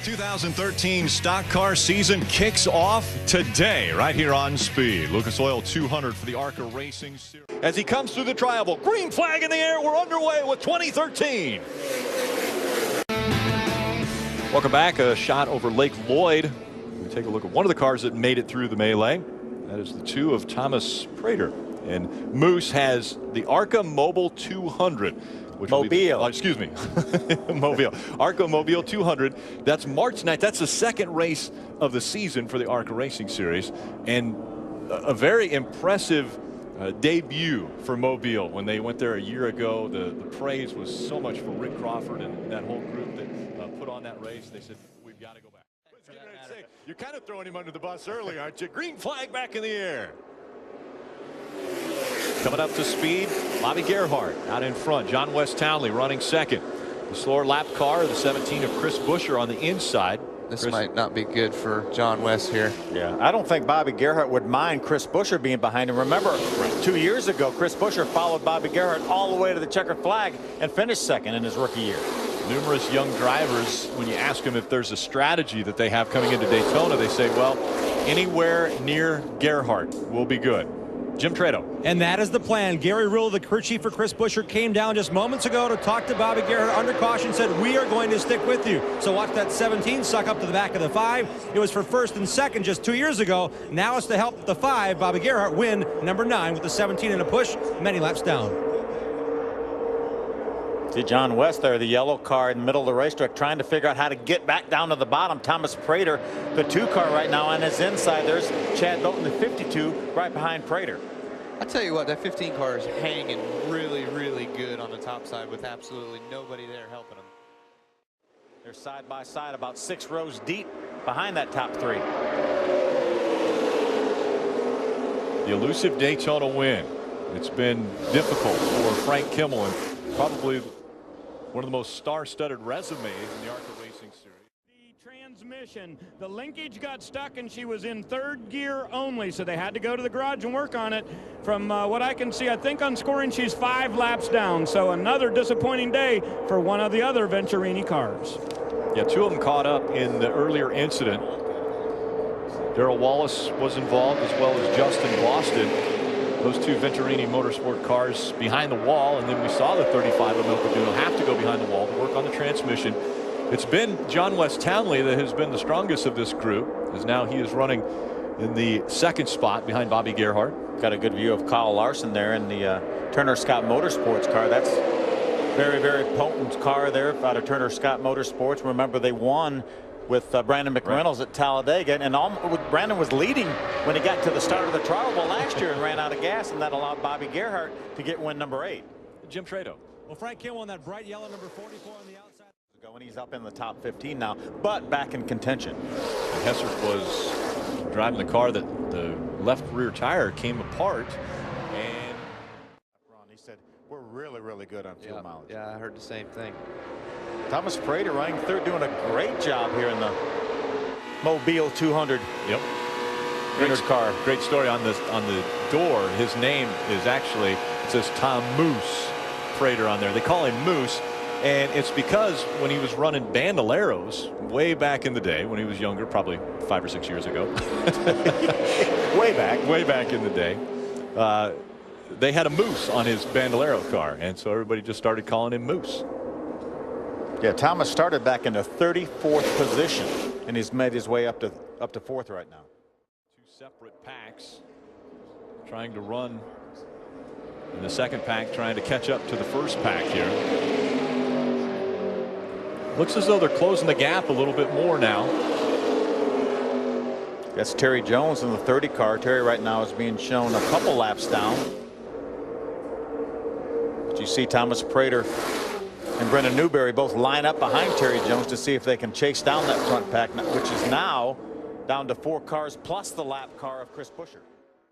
2013 stock car season kicks off today right here on Speed. Lucas Oil 200 for the ARCA Racing Series. As he comes through the tri-oval, green flag in the air. We're underway with 2013. Welcome back. A shot over Lake Lloyd. We take a look at one of the cars that made it through the melee. That is the two of Thomas Praytor. And Moose has the ARCA-Mobile 200. Mobile. Excuse me. Mobile. ARCA-Mobile 200. That's March 9th. That's the second race of the season for the ARCA Racing Series. And a very impressive debut for Mobile. When they went there a year ago, the praise was so much for Rick Crawford and that whole group that put on that race. They said, we've got to go back. You're kind of throwing him under the bus early, aren't you? Green flag back in the air. Coming up to speed, Bobby Gerhart out in front. John West Townley running second. The slower lap car, the 17 of Chris Buescher on the inside. This might not be good for John West here. Yeah, I don't think Bobby Gerhart would mind Chris Buescher being behind him. Remember, 2 years ago, Chris Buescher followed Bobby Gerhart all the way to the checkered flag and finished second in his rookie year. Numerous young drivers, when you ask them if there's a strategy that they have coming into Daytona, they say, well, anywhere near Gerhart will be good. Jim Trado. And that is the plan. Gary Rill, the crew chief for Chris Buescher, came down just moments ago to talk to Bobby Gerhart under caution, said, we are going to stick with you. So watch that 17 suck up to the back of the 5. It was for first and second just 2 years ago. Now it's to help the 5, Bobby Gerhart, win number 9 with the 17 in a push, many laps down. See John West there, the yellow car in the middle of the racetrack, trying to figure out how to get back down to the bottom. Thomas Praytor, the 2 car right now on his inside. There's Chad Bowden, the 52, right behind Praytor. I tell you what, that 15 car is hanging really, really good on the top side with absolutely nobody there helping them. They're side by side, about 6 rows deep behind that top 3. The elusive Daytona win. It's been difficult for Frank Kimmel and probably one of the most star-studded resumes in the ARCA Racing Series. The transmission, the linkage got stuck and she was in 3rd gear only, so they had to go to the garage and work on it. From what I can see, I think on scoring she's 5 laps down, so another disappointing day for one of the other Venturini cars. Yeah, 2 of them caught up in the earlier incident. Darrell Wallace was involved, as well as Justin Boston. Those 2 Venturini Motorsport cars behind the wall, and then we saw the 35 of Milcaduno have to go behind the wall to work on the transmission. It's been John West Townley that has been the strongest of this group, as now he is running in the 2nd spot behind Bobby Gerhart. Got a good view of Kyle Larson there in the Turner Scott Motorsports car. That's very, very potent car there out of Turner Scott Motorsports. Remember, they won with Brandon McReynolds at Talladega, and Brandon was leading when he got to the start of the trial last year and ran out of gas, and that allowed Bobby Gerhart to get win number 8. Jim Trado. Well, Frank Kimmel on that bright yellow number 44 on the outside. When he's up in the top 15 now, but back in contention. Hessert was driving the car that the left rear tire came apart, and he said, we're really, really good on fuel mileage. Yeah, I heard the same thing. Thomas Praytor running third, doing a great job here in the Mobile 200. Yep. Great car. Great story on this, on the door. His name is actually, it says Tom Moose Praytor on there. They call him Moose, and it's because when he was running Bandoleros way back in the day, when he was younger, probably 5 or 6 years ago. way back in the day. They had a moose on his Bandolero car, and so everybody just started calling him Moose. Yeah, Thomas started back in the 34th position, and he's made his way up to 4th right now. 2 separate packs trying to run in the 2nd pack, trying to catch up to the 1st pack here. Looks as though they're closing the gap a little bit more now. That's Terry Jones in the 30 car. Terry right now is being shown a couple laps down. But you see Thomas Praytor and Brendan Newberry both line up behind Terry Jones to see if they can chase down that front pack, which is now down to 4 cars plus the lap car of Chris Buescher.